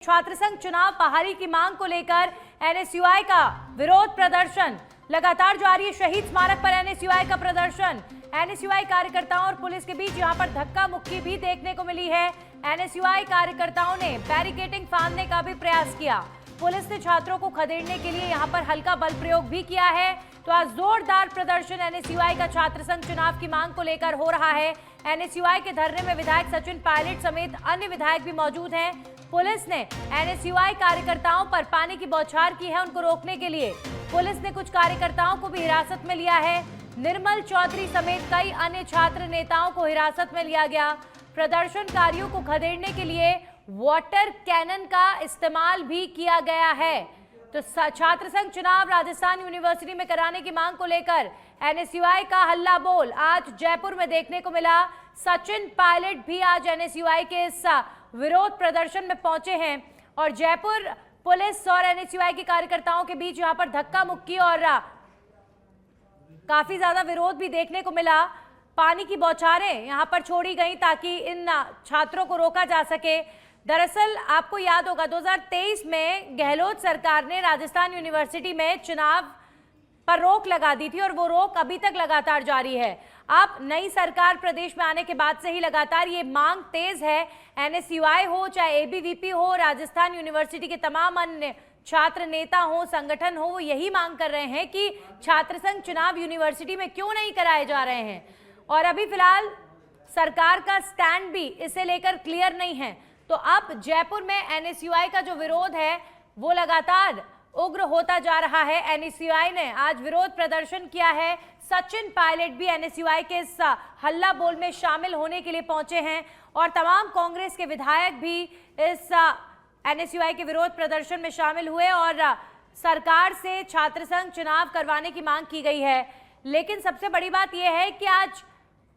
छात्र संघ चुनाव बहाली की मांग को लेकर एनएसयूआई का विरोध प्रदर्शन लगातार जारी है। शहीद स्मारक पर एनएसयूआई का प्रदर्शन, एनएसयूआई कार्यकर्ताओं और पुलिस के बीच यहां पर धक्का मुक्की भी देखने को मिली है। एनएसयूआई कार्यकर्ताओं ने बैरिकेडिंग फाड़ने का भी प्रयास किया। पुलिस ने छात्रों को खदेड़ने के लिए यहां पर हल्का बल प्रयोग भी किया है। तो आज जोरदार प्रदर्शन एनएसयूआई का छात्र संघ चुनाव की मांग को लेकर हो रहा है। एनएसयूआई के धरने में विधायक सचिन पायलट समेत अन्य विधायक भी मौजूद हैं। पुलिस ने एनएसयूआई कार्यकर्ताओं पर पानी की बौछार की है। उनको रोकने के लिए पुलिस ने कुछ कार्यकर्ताओं को भी हिरासत में लिया है। निर्मल चौधरी समेत कई अन्य छात्र नेताओं को हिरासत में लिया गया। प्रदर्शनकारियों को खदेड़ने के लिए वाटर कैनन का इस्तेमाल भी किया गया है। तो छात्र संघ चुनाव राजस्थान यूनिवर्सिटी में कराने की मांग को लेकर एनएसयूआई का हल्ला बोल आज जयपुर में देखने को मिला। सचिन पायलट भी आज एनएसयूआई के इस विरोध प्रदर्शन में पहुंचे हैं और जयपुर पुलिस और एनएसयूआई के कार्यकर्ताओं के बीच यहां पर धक्का मुक्की और काफी ज्यादा विरोध भी देखने को मिला। पानी की बौछारें यहां पर छोड़ी गई ताकि इन छात्रों को रोका जा सके। दरअसल आपको याद होगा 2023 में गहलोत सरकार ने राजस्थान यूनिवर्सिटी में चुनाव पर रोक लगा दी थी और वो रोक अभी तक लगातार जारी है। अब नई सरकार प्रदेश में आने के बाद से ही लगातार ये मांग तेज है। एनएसयूआई हो चाहे एबीवीपी हो, राजस्थान यूनिवर्सिटी के तमाम अन्य छात्र नेता हो, संगठन हो, वो यही मांग कर रहे हैं कि छात्र संघ चुनाव यूनिवर्सिटी में क्यों नहीं कराए जा रहे हैं। और अभी फिलहाल सरकार का स्टैंड भी इसे लेकर क्लियर नहीं है। तो अब जयपुर में एनएसयूआई का जो विरोध है वो लगातार उग्र होता जा रहा है। एनएसयूआई ने आज विरोध प्रदर्शन किया है। सचिन पायलट भी एनएसयूआई के इस हल्ला बोल में शामिल होने के लिए पहुंचे हैं और तमाम कांग्रेस के विधायक भी इस एनएसयूआई के विरोध प्रदर्शन में शामिल हुए और सरकार से छात्र संघ चुनाव करवाने की मांग की गई है। लेकिन सबसे बड़ी बात यह है कि आज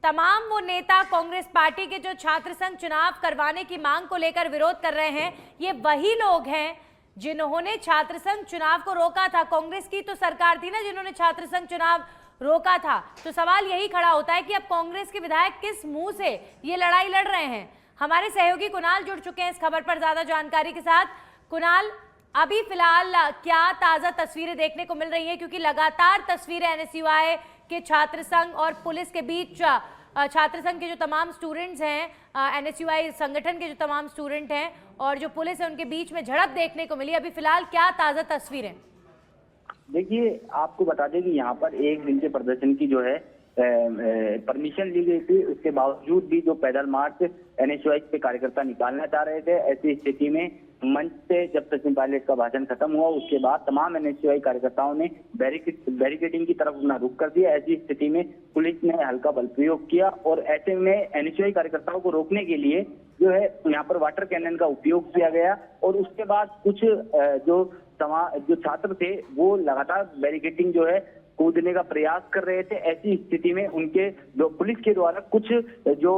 तमाम वो नेता कांग्रेस पार्टी के जो छात्र संघ चुनाव करवाने की मांग को लेकर विरोध कर रहे हैं, ये वही लोग हैं जिन्होंने छात्र संघ चुनाव को रोका था। कांग्रेस की तो सरकार थी ना जिन्होंने छात्र संघ चुनाव रोका था। तो सवाल यही खड़ा होता है कि अब कांग्रेस के विधायक किस मुंह से ये लड़ाई लड़ रहे हैं। हमारे सहयोगी कुणाल जुड़ चुके हैं इस खबर पर ज्यादा जानकारी के साथ। कुणाल, अभी फिलहाल क्या ताजा तस्वीरें देखने को मिल रही है, क्योंकि लगातार तस्वीरें एनएसयूआई के छात्र संघ और पुलिस के बीच, छात्र संघ के जो तमाम स्टूडेंट्स हैं, एनएसयूआई संगठन के जो तमाम स्टूडेंट हैं और जो पुलिस है उनके बीच में झड़प देखने को मिली। अभी फिलहाल क्या ताजा तस्वीरें? देखिए, आपको बता दें कि यहाँ पर एक दिन के प्रदर्शन की जो है परमिशन ली गई थी, उसके बावजूद भी जो पैदल मार्च एनएसयूआई के कार्यकर्ता निकालना चाह रहे थे। ऐसी स्थिति में मंच से जब सचिन पायलट का भाषण खत्म हुआ उसके बाद तमाम एनएसयूआई कार्यकर्ताओं ने बैरिकेडिंग की तरफ अपना रुख कर दिया। ऐसी स्थिति में पुलिस ने हल्का बल प्रयोग किया और ऐसे में एनएसयूआई कार्यकर्ताओं को रोकने के लिए जो है यहाँ पर वाटर कैनन का उपयोग किया गया और उसके बाद कुछ जो छात्र थे वो लगातार बैरिकेडिंग जो है कूदने का प्रयास कर रहे थे। ऐसी स्थिति में उनके जो पुलिस के द्वारा कुछ जो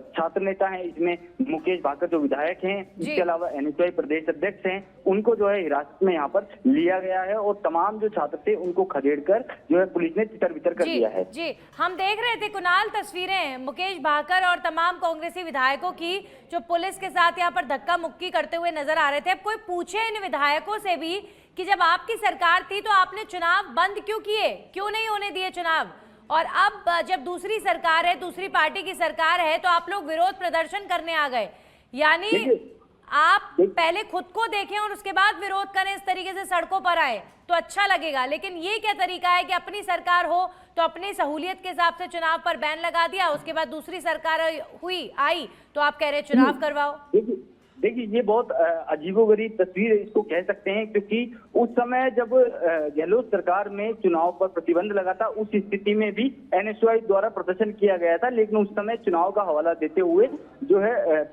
छात्र नेता हैं, इसमें मुकेश भाकर जो विधायक हैं, इसके अलावा एनएसयूआई प्रदेश अध्यक्ष हैं, उनको जो है हिरासत में यहाँ पर लिया गया है और तमाम जो छात्र थे उनको खदेड़कर जो है पुलिस ने तितर बितर कर दिया है। जी, हम देख रहे थे कुणाल तस्वीरें मुकेश भाकर और तमाम कांग्रेसी विधायकों की जो पुलिस के साथ यहाँ पर धक्का मुक्की करते हुए नजर आ रहे थे। अब कोई पूछे इन विधायकों से भी कि जब आपकी सरकार थी तो आपने चुनाव बंद क्यों किए, क्यों नहीं होने दिए चुनाव, और अब जब दूसरी सरकार है, दूसरी पार्टी की सरकार है, तो आप लोग विरोध प्रदर्शन करने आ गए। यानी आप पहले खुद को देखें और उसके बाद विरोध करें, इस तरीके से सड़कों पर आए तो अच्छा लगेगा। लेकिन ये क्या तरीका है कि अपनी सरकार हो तो अपनी सहूलियत के हिसाब से चुनाव पर बैन लगा दिया, उसके बाद दूसरी सरकार आई तो आप कह रहे चुनाव करवाओ। देखिए, ये बहुत अजीबोगरीब तस्वीर इसको कह सकते हैं, क्योंकि उस समय जब गहलोत सरकार में चुनाव पर प्रतिबंध लगा था उस स्थिति में भी एनएसयूआई द्वारा प्रदर्शन किया गया था, लेकिन उस समय चुनाव का हवाला देते हुए जो है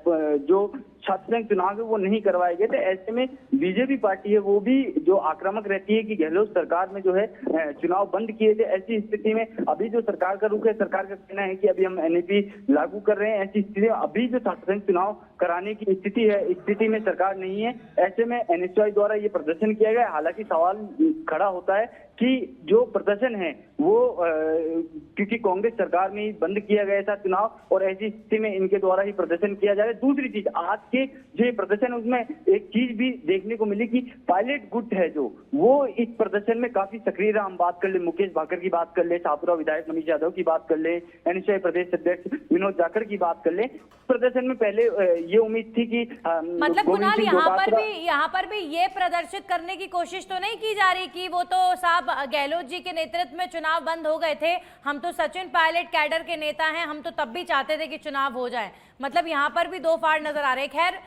जो छात्र संघ चुनाव है वो नहीं करवाए गए थे। ऐसे में बीजेपी पार्टी है वो भी जो आक्रामक रहती है कि गहलोत सरकार में जो है चुनाव बंद किए थे। ऐसी स्थिति में अभी जो सरकार का रुख है, सरकार का कहना है कि अभी हम एनईपी लागू कर रहे हैं। ऐसी स्थिति में अभी जो छात्र संघ चुनाव कराने की स्थिति है, स्थिति में सरकार नहीं है। ऐसे में एनएसयूआई द्वारा ये प्रदर्शन किया गया। हालांकि सवाल खड़ा होता है कि जो प्रदर्शन है वो क्योंकि कांग्रेस सरकार में ही बंद किया गया था चुनाव, और ऐसी स्थिति में इनके द्वारा ही प्रदर्शन किया जा रहा है। दूसरी चीज, आज के जो ये प्रदर्शन है उसमें एक चीज भी देखने को मिली कि पायलट गुट है जो, वो इस प्रदर्शन में काफी सक्रिय रहा। हम बात कर ले मुकेश भाकर की बात कर ले, शाहपुरा विधायक मनीष यादव की बात कर ले, एनएसयूआई प्रदेश अध्यक्ष विनोद जाखड़ की बात कर ले। प्रदर्शन में पहले ये उम्मीद थी कि मतलब कुणाल यहाँ पर भी ये प्रदर्शित करने की कोशिश तो नहीं की जा रही कि वो तो साहब गहलोत जी के नेतृत्व में चुनाव बंद हो गए थे, हम तो सचिन पायलट कैडर के नेता हैं, हम तो तब भी चाहते थे कि चुनाव हो जाए। मतलब यहाँ पर भी दो फाड़ नजर आ रहे। खैर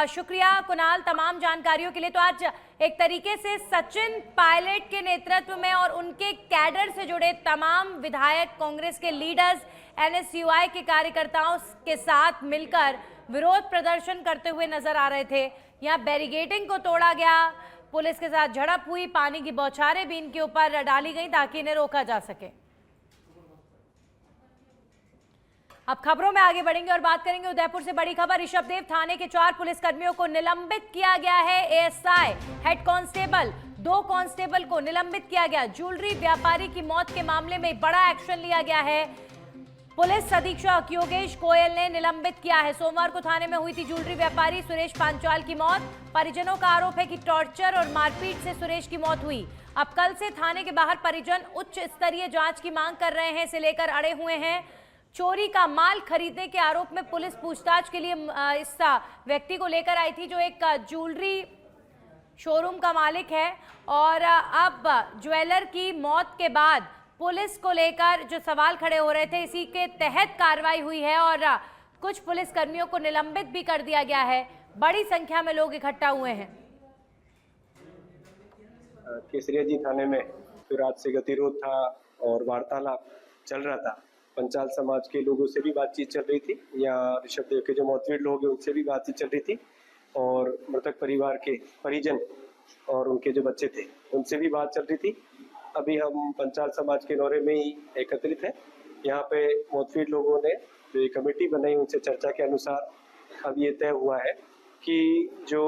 शुक्रिया कुणाल तमाम जानकारियों के लिए। तो आज एक तरीके से सचिन पायलट के नेतृत्व में और उनके कैडर से जुड़े तमाम विधायक, कांग्रेस के लीडर्स, एनएसयूआई के कार्यकर्ताओं के साथ मिलकर विरोध प्रदर्शन करते हुए नजर आ रहे थे। यहाँ बैरिकेडिंग को तोड़ा गया, पुलिस के साथ झड़प हुई, पानी की बौछारें भी इनके ऊपर डाली गई ताकि इन्हें रोका जा सके। अब खबरों में आगे बढ़ेंगे और बात करेंगे उदयपुर से बड़ी खबर। ऋषभदेव थाने के 4 पुलिसकर्मियों को निलंबित किया गया है। एएसआई, हेड कांस्टेबल, 2 कांस्टेबल को निलंबित किया गया। ज्वेलरी व्यापारी की मौत के मामले में बड़ा एक्शन लिया गया है। पुलिस अधीक्षक योगेश गोयल ने निलंबित किया है। सोमवार को थाने में हुई थी ज्वेलरी व्यापारी सुरेश पांचाल की मौत। परिजनों का आरोप है कि टॉर्चर और मारपीट से सुरेश की मौत हुई। अब कल से थाने के बाहर परिजन उच्च स्तरीय जांच की मांग कर रहे हैं, इसे लेकर अड़े हुए हैं। चोरी का माल खरीदने के आरोप में पुलिस पूछताछ के लिए इस व्यक्ति को लेकर आई थी जो एक ज्वेलरी शोरूम का मालिक है, और अब ज्वेलर की मौत के बाद पुलिस को लेकर जो सवाल खड़े हो रहे थे, इसी के तहत कार्रवाई हुई है और कुछ पुलिसकर्मियों को निलंबित भी कर दिया गया है। बड़ी संख्या में लोग इकट्ठा हुए हैं। केसरिया जी थाने में तो रात से गतिरोध था और वार्तालाप चल रहा था। पंचाल समाज के लोगों से भी बातचीत चल रही थी, या ऋषभदेव के जो मौतवीर लोग हैं उनसे भी बातचीत चल रही थी, और मृतक परिवार के परिजन और उनके जो बच्चे थे उनसे भी बात चल रही थी। अभी हम पंचाल समाज के दौरे में ही एकत्रित हैं। यहाँ पे मौतवीर लोगों ने जो एक कमेटी बनाई, उनसे चर्चा के अनुसार अब ये तय हुआ है कि जो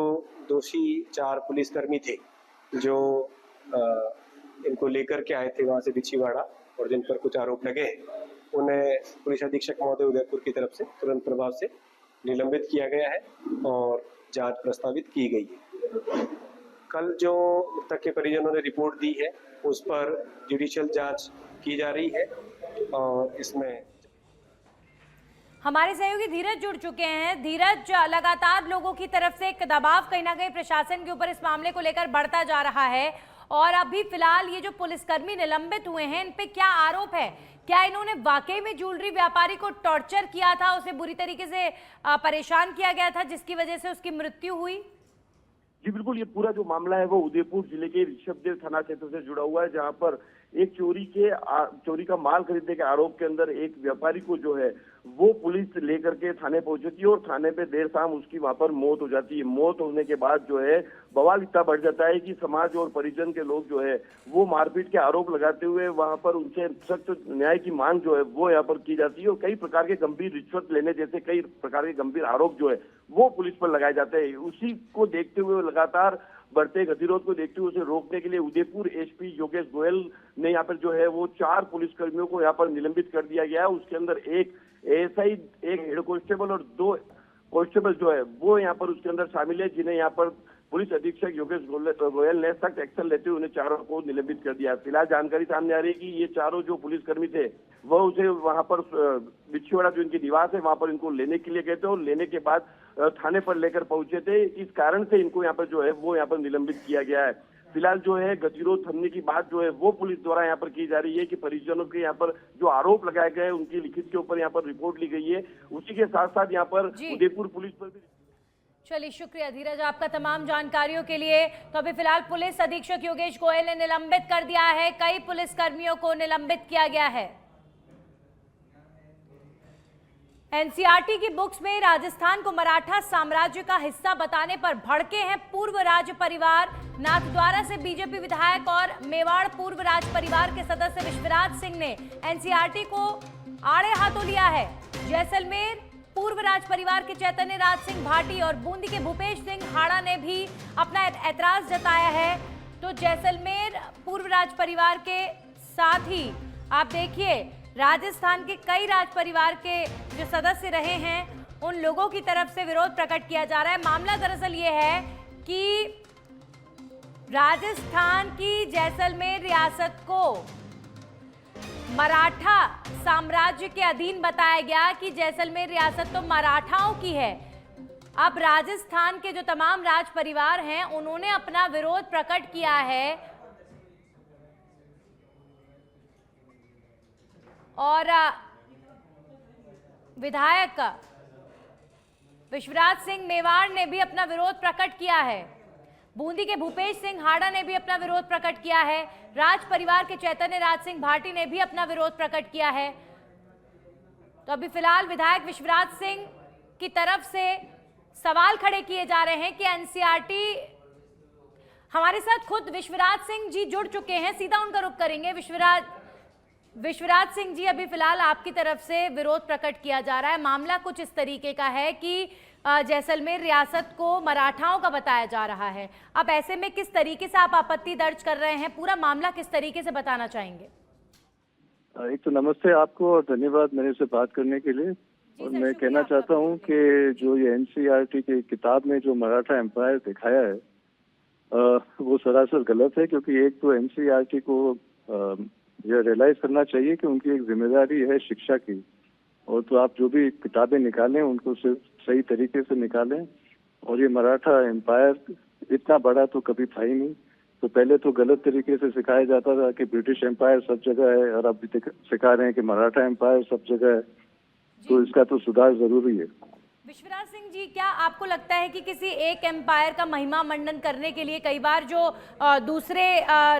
दोषी 4 पुलिसकर्मी थे जो इनको लेकर के आए थे वहाँ से बिछीवाड़ा, और जिन पर कुछ आरोप लगे, उन्हें पुलिस अधीक्षक महोदय उदयपुर की तरफ से तुरंत प्रभाव से निलंबित किया गया है और जांच प्रस्तावित की गई है। कल जो मृतक के परिजनों ने रिपोर्ट दी है उस पर जुडिशियल जांच की जा रही है, और इसमें हमारे सहयोगी धीरज जुड़ चुके हैं। धीरज, लगातार लोगों की तरफ से एक दबाव कहीं ना कहीं प्रशासन के ऊपर इस मामले को लेकर बढ़ता जा रहा है, और अभी फिलहाल ये जो पुलिसकर्मी निलंबित हुए हैं इन पे क्या आरोप है? क्या इन्होंने वाकई में ज्वेलरी व्यापारी को टॉर्चर किया था, उसे बुरी तरीके से परेशान किया गया था जिसकी वजह से उसकी मृत्यु हुई? जी बिल्कुल, ये पूरा जो मामला है वो उदयपुर जिले के ऋषभदेव थाना क्षेत्र से जुड़ा हुआ है, जहां पर एक चोरी का माल खरीदने के आरोप के अंदर एक व्यापारी को जो है वो पुलिस लेकर के थाने पहुंची थी, और थाने पे देर शाम उसकी वहां पर मौत हो जाती है। मौत होने के बाद जो है बवाल इतना बढ़ जाता है कि समाज और परिजन के लोग जो है वो मारपीट के आरोप लगाते हुए वहां पर उनसे सख्त न्याय की मांग जो है वो यहाँ पर की जाती है, और कई प्रकार के गंभीर रिश्वत लेने जैसे कई प्रकार के गंभीर आरोप जो है वो पुलिस पर लगाए जाते हैं। उसी को देखते हुए लगातार बढ़ते गतिरोध को देखते हुए उसे रोकने के लिए उदयपुर एसपी योगेश गोयल ने यहाँ पर जो है वो 4 पुलिसकर्मियों को यहाँ पर निलंबित कर दिया गया है। उसके अंदर एक एएसआई, एक हेड कांस्टेबल और 2 कांस्टेबल जो है वो यहाँ पर उसके अंदर शामिल है, जिन्हें यहाँ पर पुलिस अधीक्षक योगेश गोयल ने सख्त एक्शन लेते हुए उन्हें चारों को निलंबित कर दिया। फिलहाल जानकारी सामने आ रही है कि ये चारों जो पुलिसकर्मी थे वह उसे वहां पर बिछीवाड़ा जो इनकी निवास है वहां पर इनको लेने के लिए गए थे, और लेने के बाद थाने पर लेकर पहुंचे थे। इस कारण से इनको यहाँ पर जो है वो यहाँ पर निलंबित किया गया है। फिलहाल जो है गतिरोध थमने की बात जो है वो पुलिस द्वारा यहाँ पर की जा रही है कि परिजनों के यहाँ पर जो आरोप लगाए गए उनकी लिखित के ऊपर यहाँ पर रिपोर्ट ली गई है। उसी के साथ साथ यहाँ पर उदयपुर पुलिस पर भी। चलिए, शुक्रिया धीरज आपका तमाम जानकारियों के लिए। तो अभी फिलहाल पुलिस अधीक्षक योगेश गोयल ने निलंबित कर दिया है, कई पुलिसकर्मियों को निलंबित किया गया है। एनसीईआरटी की बुक्स में राजस्थान को मराठा साम्राज्य का हिस्सा बताने पर भड़के हैं पूर्व राज परिवार। नाथद्वारा से बीजेपी विधायक और मेवाड़ पूर्व राज परिवार के सदस्य विश्वराज सिंह ने एनसीईआरटी को आड़े हाथों लिया है। जैसलमेर पूर्व राज परिवार के चैतन्य राज सिंह भाटी और बूंदी के भूपेश सिंह हाड़ा ने भी अपना एतराज जताया है। तो जैसलमेर पूर्व राज परिवार के साथ ही आप देखिए राजस्थान के कई राज परिवार के जो सदस्य रहे हैं उन लोगों की तरफ से विरोध प्रकट किया जा रहा है। मामला दरअसल ये है कि राजस्थान की जैसलमेर रियासत को मराठा साम्राज्य के अधीन बताया गया कि जैसलमेर रियासत तो मराठाओं की है। अब राजस्थान के जो तमाम राज परिवार हैं उन्होंने अपना विरोध प्रकट किया है और विधायक विश्वराज सिंह मेवाड़ ने भी अपना विरोध प्रकट किया है। बूंदी के भूपेश सिंह हाड़ा ने भी अपना विरोध प्रकट किया है। राज परिवार के चैतन्य राज सिंह भाटी ने भी अपना विरोध प्रकट किया है। तो अभी फिलहाल विधायक विश्वराज सिंह की तरफ से सवाल खड़े किए जा रहे हैं कि एनसीईआरटी, हमारे साथ खुद विश्वराज सिंह जी जुड़ चुके हैं, सीधा उनका रुख करेंगे। विश्वराज सिंह जी, अभी फिलहाल आपकी तरफ से विरोध प्रकट किया जा रहा है। मामला कुछ इस तरीके का है कि जैसलमेर रियासत को मराठाओं का बताया जा रहा है। अब ऐसे में किस तरीके से आप आपत्ति दर्ज कर रहे हैं, पूरा मामला किस तरीके से बताना चाहेंगे? एक तो नमस्ते आपको और धन्यवाद मेरे से बात करने के लिए। और मैं कहना चाहता हूं कि जो ये एनसीईआरटी की किताब में जो मराठा एम्पायर दिखाया है वो सरासर गलत है, क्योंकि एक तो एनसीईआरटी को यह रियलाइज करना चाहिए कि उनकी एक जिम्मेदारी है शिक्षा की, और तो आप जो भी किताबें निकालें उनको सिर्फ सही तरीके से निकालें। और ये मराठा एम्पायर इतना बड़ा तो कभी था ही नहीं। तो पहले तो गलत तरीके से सिखाया जाता था कि ब्रिटिश एम्पायर सब जगह है, और अब सिखा रहे हैं कि मराठा एम्पायर सब जगह है। तो इसका तो सुधार जरूरी है। विश्वराज सिंह जी, क्या आपको लगता है कि किसी एक एम्पायर का महिमा मंडन करने के लिए कई बार जो दूसरे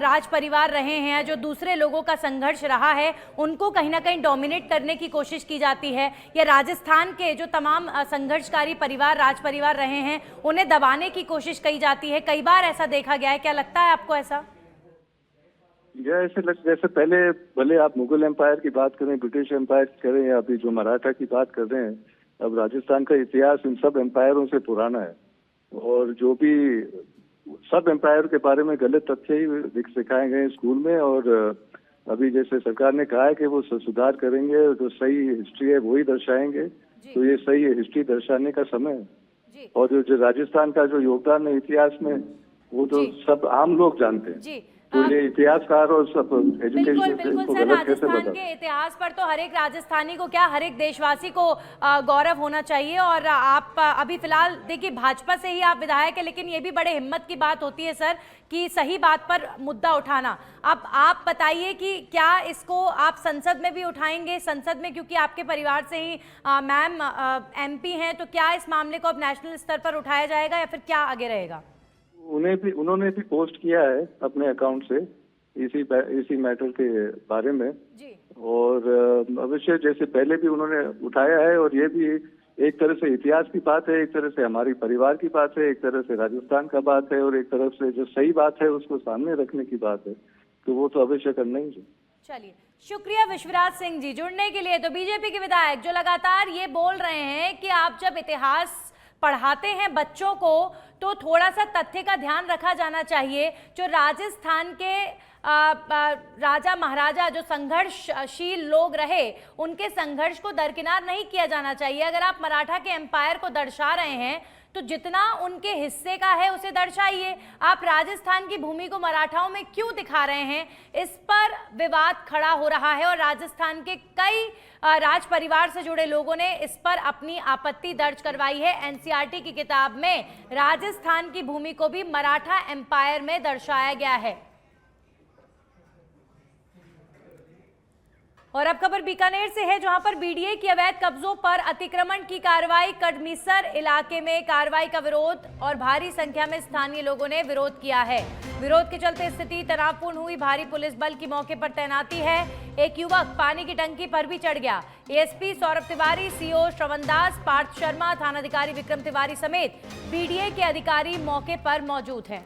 राज परिवार रहे हैं, जो दूसरे लोगों का संघर्ष रहा है, उनको कहीं ना कहीं डोमिनेट करने की कोशिश की जाती है, या राजस्थान के जो तमाम संघर्षकारी परिवार, राज परिवार रहे हैं, उन्हें दबाने की कोशिश की जाती है? कई बार ऐसा देखा गया है, क्या लगता है आपको ऐसा? यह ऐसे जैसे पहले भले आप मुगल एम्पायर की बात करें, ब्रिटिश एम्पायर करें, या अभी जो मराठा की बात कर रहे हैं, अब राजस्थान का इतिहास इन सब एम्पायरों से पुराना है। और जो भी सब एम्पायर के बारे में गलत तथ्य ही सिखाए गए स्कूल में, और अभी जैसे सरकार ने कहा है कि वो सुधार करेंगे, जो सही हिस्ट्री है वही दर्शाएंगे। तो ये सही हिस्ट्री दर्शाने का समय है। और जो राजस्थान का जो योगदान है इतिहास में, वो तो सब आम लोग जानते हैं। तो ये इतिहासकार और सब एजुकेशन बिल्कुल सर, राजस्थान के इतिहास पर तो हर एक राजस्थानी को क्या, हर एक देशवासी को गौरव होना चाहिए। और आप अभी फिलहाल देखिए भाजपा से ही आप विधायक है, लेकिन ये भी बड़े हिम्मत की बात होती है सर कि सही बात पर मुद्दा उठाना। अब आप बताइए कि क्या इसको आप संसद में भी उठाएंगे? संसद में, क्योंकि आपके परिवार से ही मैम एमपी हैं, तो क्या इस मामले को अब नेशनल स्तर पर उठाया जाएगा या फिर क्या आगे रहेगा? उन्होंने भी पोस्ट किया है अपने अकाउंट से इसी मैटर के बारे में जी। और अवश्य जैसे पहले भी उन्होंने उठाया है। और ये भी एक तरह से इतिहास की बात है, एक तरह से हमारी परिवार की बात है, एक तरह से राजस्थान का बात है, और एक तरफ से जो सही बात है उसको सामने रखने की बात है। तो वो तो अवश्य करना ही है। चलिए, शुक्रिया विश्वराज सिंह जी जुड़ने के लिए। तो बीजेपी के विधायक जो लगातार ये बोल रहे हैं कि आप जब इतिहास पढ़ाते हैं बच्चों को तो थोड़ा सा तथ्य का ध्यान रखा जाना चाहिए। जो राजस्थान के राजा महाराजा जो संघर्षशील लोग रहे, उनके संघर्ष को दरकिनार नहीं किया जाना चाहिए। अगर आप मराठा के एम्पायर को दर्शा रहे हैं तो जितना उनके हिस्से का है उसे दर्शाइए। आप राजस्थान की भूमि को मराठाओं में क्यों दिखा रहे हैं, इस पर विवाद खड़ा हो रहा है और राजस्थान के कई राज परिवार से जुड़े लोगों ने इस पर अपनी आपत्ति दर्ज करवाई है। एनसीईआरटी की किताब में राजस्थान की भूमि को भी मराठा एम्पायर में दर्शाया गया है। और अब खबर बीकानेर से है, जहां पर बीडीए की अवैध कब्जों पर अतिक्रमण की कार्रवाई। कडमीसर इलाके में कार्रवाई का विरोध और भारी संख्या में स्थानीय लोगों ने विरोध किया है। विरोध के चलते स्थिति तनावपूर्ण हुई। भारी पुलिस बल की मौके पर तैनाती है। एक युवक पानी की टंकी पर भी चढ़ गया। एएसपी सौरभ तिवारी, सीओ श्रवण दास, पार्थ शर्मा, थानाधिकारी विक्रम तिवारी समेत बीडीए के अधिकारी मौके पर मौजूद हैं।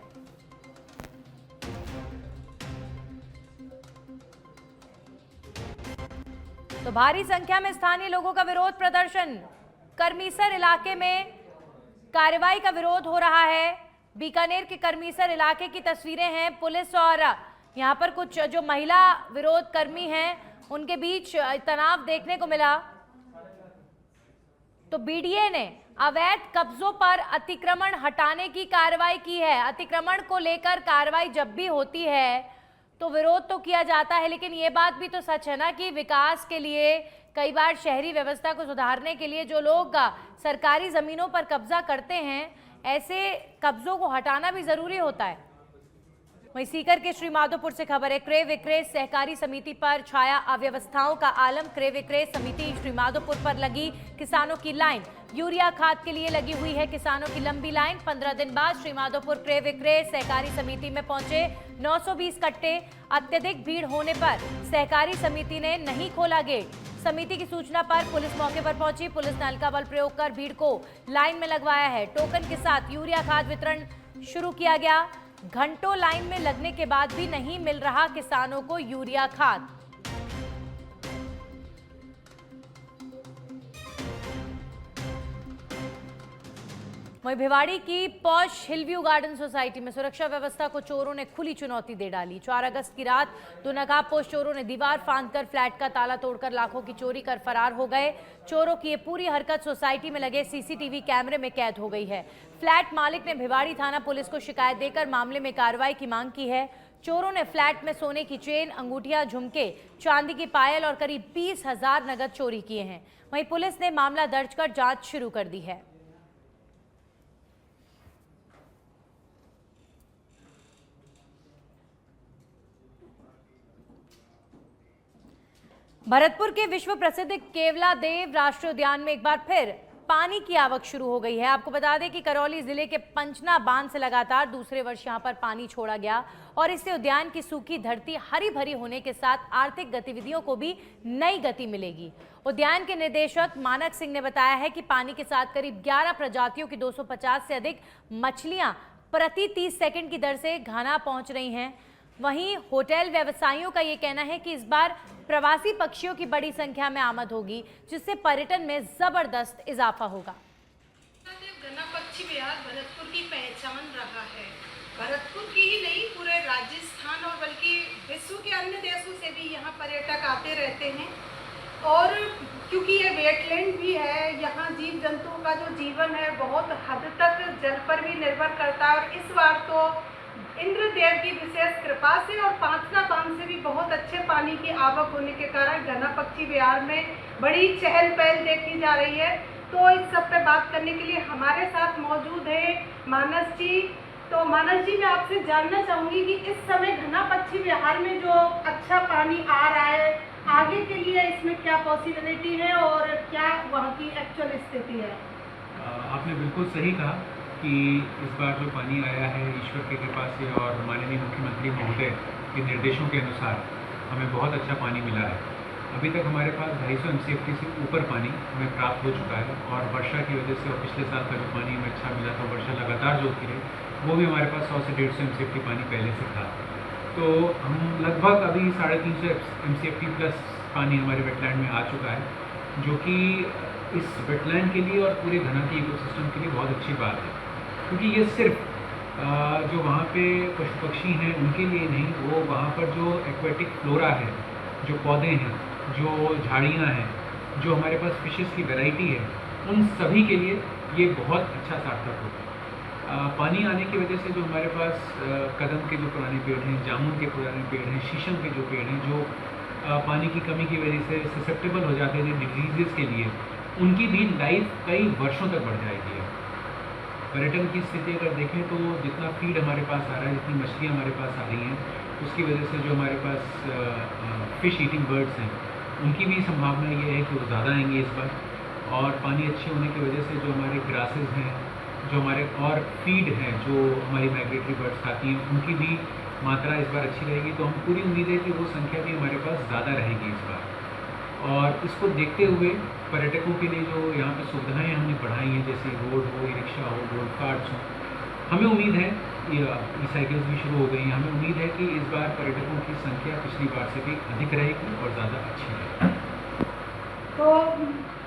तो भारी संख्या में स्थानीय लोगों का विरोध प्रदर्शन। करमीसर इलाके में कार्रवाई का विरोध हो रहा है। बीकानेर के करमीसर इलाके की तस्वीरें हैं। पुलिस और यहाँ पर कुछ जो महिला विरोध कर्मी हैं उनके बीच तनाव देखने को मिला। तो बीडीए ने अवैध कब्जों पर अतिक्रमण हटाने की कार्रवाई की है। अतिक्रमण को लेकर कार्रवाई जब भी होती है तो विरोध तो किया जाता है, लेकिन ये बात भी तो सच है ना कि विकास के लिए कई बार शहरी व्यवस्था को सुधारने के लिए जो लोग सरकारी जमीनों पर कब्जा करते हैं, ऐसे कब्जों को हटाना भी जरूरी होता है। वहीं सीकर के श्रीमाधोपुर से खबर है, क्रय विक्रय सहकारी समिति पर छाया अव्यवस्थाओं का आलम। क्रय विक्रय समिति श्रीमाधोपुर पर लगी किसानों की लाइन। यूरिया खाद के लिए लगी हुई है किसानों की लंबी लाइन। 15 दिन बाद श्रीमाधोपुर क्रय विक्रय सहकारी समिति में पहुंचे 920 कट्टे। अत्यधिक भीड़ होने पर सहकारी समिति ने नहीं खोला गेट। समिति की सूचना पर पुलिस मौके पर पहुंची। पुलिस ने हल्का बल प्रयोग कर भीड़ को लाइन में लगवाया है। टोकन के साथ यूरिया खाद वितरण शुरू किया गया। घंटों लाइन में लगने के बाद भी नहीं मिल रहा किसानों को यूरिया खाद। वहीं भिवाड़ी की पॉश हिलव्यू गार्डन सोसाइटी में सुरक्षा व्यवस्था को चोरों ने खुली चुनौती दे डाली। 4 अगस्त की रात 2 नकाबपोश चोरों ने दीवार फांदकर फ्लैट का ताला तोड़कर लाखों की चोरी कर फरार हो गए। चोरों की ये पूरी हरकत सोसाइटी में लगे सीसीटीवी कैमरे में कैद हो गई है। फ्लैट मालिक ने भिवाड़ी थाना पुलिस को शिकायत देकर मामले में कार्रवाई की मांग की है। चोरों ने फ्लैट में सोने की चेन, अंगूठियां, झुमके, चांदी की पायल और करीब 20,000 नगद चोरी किए हैं। वहीं पुलिस ने मामला दर्ज कर जांच शुरू कर दी है। भरतपुर के विश्व प्रसिद्ध केवला देव राष्ट्रीय उद्यान में एक बार फिर पानी की आवक शुरू हो गई है। आपको बता दें कि करौली जिले के पंचना बांध से लगातार दूसरे वर्ष यहां पर पानी छोड़ा गया और इससे उद्यान की सूखी धरती हरी भरी होने के साथ आर्थिक गतिविधियों को भी नई गति मिलेगी। उद्यान के निदेशक मानक सिंह ने बताया है कि पानी के साथ करीब 11 प्रजातियों की 250 से अधिक मछलियां प्रति 30 सेकंड की दर से घाना पहुंच रही हैं। वहीं होटल व्यवसायियों का ये कहना है कि इस बार प्रवासी पक्षियों की बड़ी संख्या में आमद होगी, जिससे पर्यटन में जबरदस्त इजाफा होगा। घना पक्षी विहार भरतपुर की पहचान रहा है। भरतपुर की ही नहीं, पूरे राजस्थान और बल्कि विश्व के अन्य देशों से भी यहाँ पर्यटक आते रहते हैं। और क्योंकि ये वेटलैंड भी है, यहाँ जीव जंतुओं का जो जीवन है बहुत हद तक जल पर भी निर्भर करता है। और इस बार तो इंद्रदेव की विशेष कृपा से और पांचना बांध से भी बहुत अच्छे पानी की आवक होने के कारण घना पक्षी विहार में बड़ी चहल पहल देखी जा रही है। तो इस सब पे बात करने के लिए हमारे साथ मौजूद है मानस जी। तो मानस जी, मैं आपसे जानना चाहूँगी कि इस समय घना पक्षी विहार में जो अच्छा पानी आ रहा है, आगे के लिए इसमें क्या पॉसिबिलिटी है और क्या वहाँ की एक्चुअल स्थिति है? आपने बिल्कुल सही कहा कि इस बार जो पानी आया है ईश्वर की कृपा से और माननीय मुख्यमंत्री महोदय के निर्देशों के अनुसार हमें बहुत अच्छा पानी मिला है। अभी तक हमारे पास 250 MCFT से ऊपर पानी हमें प्राप्त हो चुका है और वर्षा की वजह से और पिछले साल का जो पानी हमें अच्छा मिला था, वर्षा लगातार जो होती रही, वो भी हमारे पास 100 से 150 MCFT पानी पहले से था। तो हम लगभग अभी 350 MCFT प्लस पानी हमारे वेटलैंड में आ चुका है, जो कि इस वेटलैंड के लिए और पूरे घना के इकोसिस्टम के लिए बहुत अच्छी बात है। क्योंकि ये सिर्फ जो वहाँ पे पशु पक्षी हैं उनके लिए नहीं, वो वहाँ पर जो एक्वेटिक फ्लोरा है, जो पौधे हैं, जो झाड़ियाँ हैं, जो हमारे पास फिशेस की वैरायटी है, उन सभी के लिए ये बहुत अच्छा सार्थक होता है। पानी आने की वजह से जो हमारे पास कदम के जो पुराने पेड़ हैं, जामुन के पुराने पेड़ हैं, शीशम के जो पेड़ हैं, जो पानी की कमी की वजह से ससेप्टेबल हो जाते थे डिजीज़ के लिए, उनकी भी लाइफ कई वर्षों तक बढ़ जाएगी। पर्यटन की स्थिति अगर देखें तो जितना फीड हमारे पास आ रहा है, जितनी मछलियाँ हमारे पास आ रही हैं, उसकी वजह से जो हमारे पास फ़िश ईटिंग बर्ड्स हैं, उनकी भी संभावना ये है कि वो ज़्यादा आएंगे इस बार। और पानी अच्छे होने की वजह से जो हमारे ग्रासेस हैं, जो हमारे और फीड हैं, जो हमारी माइग्रेटरी बर्ड्स खाती हैं, उनकी भी मात्रा इस बार अच्छी रहेगी। तो हम पूरी उम्मीद है कि वो संख्या भी हमारे पास ज़्यादा रहेगी इस बार। और इसको देखते हुए पर्यटकों के लिए जो यहाँ पे सुविधाएं हमने बढ़ाई हैं, जैसे रोड हो, ई रिक्शा हो, गोल्फ कार्ट्स हो, हमें उम्मीद है, ई साइकिल्स भी शुरू हो गई हैं, हमें उम्मीद है कि इस बार पर्यटकों की संख्या पिछली बार से भी अधिक रहेगी और ज़्यादा अच्छी रहेगी। तो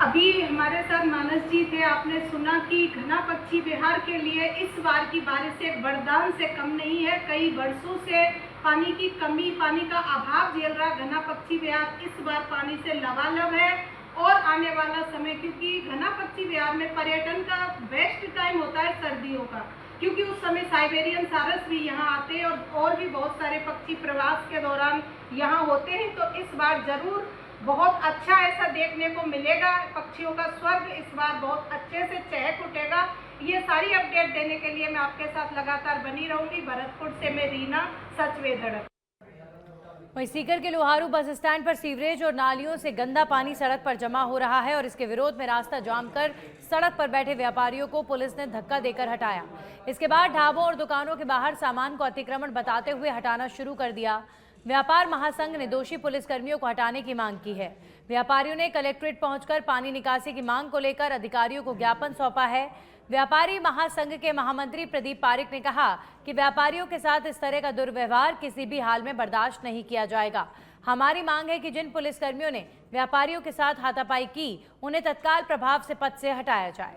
अभी हमारे साथ मानस जी थे, आपने सुना कि घना पक्षी विहार के लिए इस बार की बारिश एक वरदान से कम नहीं है। कई वर्षों से पानी की कमी, पानी का अभाव झेल रहा घना पक्षी विहार इस बार पानी से लबालब है। और आने वाला समय, क्योंकि घना पक्षी विहार में पर्यटन का बेस्ट टाइम होता है सर्दियों का, क्योंकि उस समय साइबेरियन सारस भी यहाँ आते हैं और भी बहुत सारे पक्षी प्रवास के दौरान यहाँ होते हैं। तो इस बार जरूर बहुत अच्छा ऐसा देखने को मिलेगा। पक्षियों का स्वर्ग इस बार बहुत अच्छे से चहक उठेगा। ये सारी अपडेट देने के लिए मैं आपके साथ लगातार बनी रहूंगी। भरतपुर से मैं रीना, सच वे धड़क। वहीं सीकर के लोहारू बस स्टैंड पर सीवरेज और नालियों से गंदा पानी सड़क पर जमा हो रहा है और इसके विरोध में रास्ता जाम कर सड़क पर बैठे व्यापारियों को पुलिस ने धक्का देकर हटाया। इसके बाद ढाबों और दुकानों के बाहर सामान को अतिक्रमण बताते हुए हटाना शुरू कर दिया। व्यापार महासंघ ने दोषी पुलिसकर्मियों को हटाने की मांग की है। व्यापारियों ने कलेक्ट्रेट पहुंचकर पानी निकासी की मांग को लेकर अधिकारियों को ज्ञापन सौंपा है। व्यापारी महासंघ के महामंत्री प्रदीप पारिक ने कहा कि व्यापारियों के साथ इस तरह का दुर्व्यवहार किसी भी हाल में बर्दाश्त नहीं किया जाएगा। हमारी मांग है कि जिन पुलिसकर्मियों ने व्यापारियों के साथ हाथापाई की, उन्हें तत्काल प्रभाव से पद से हटाया जाए।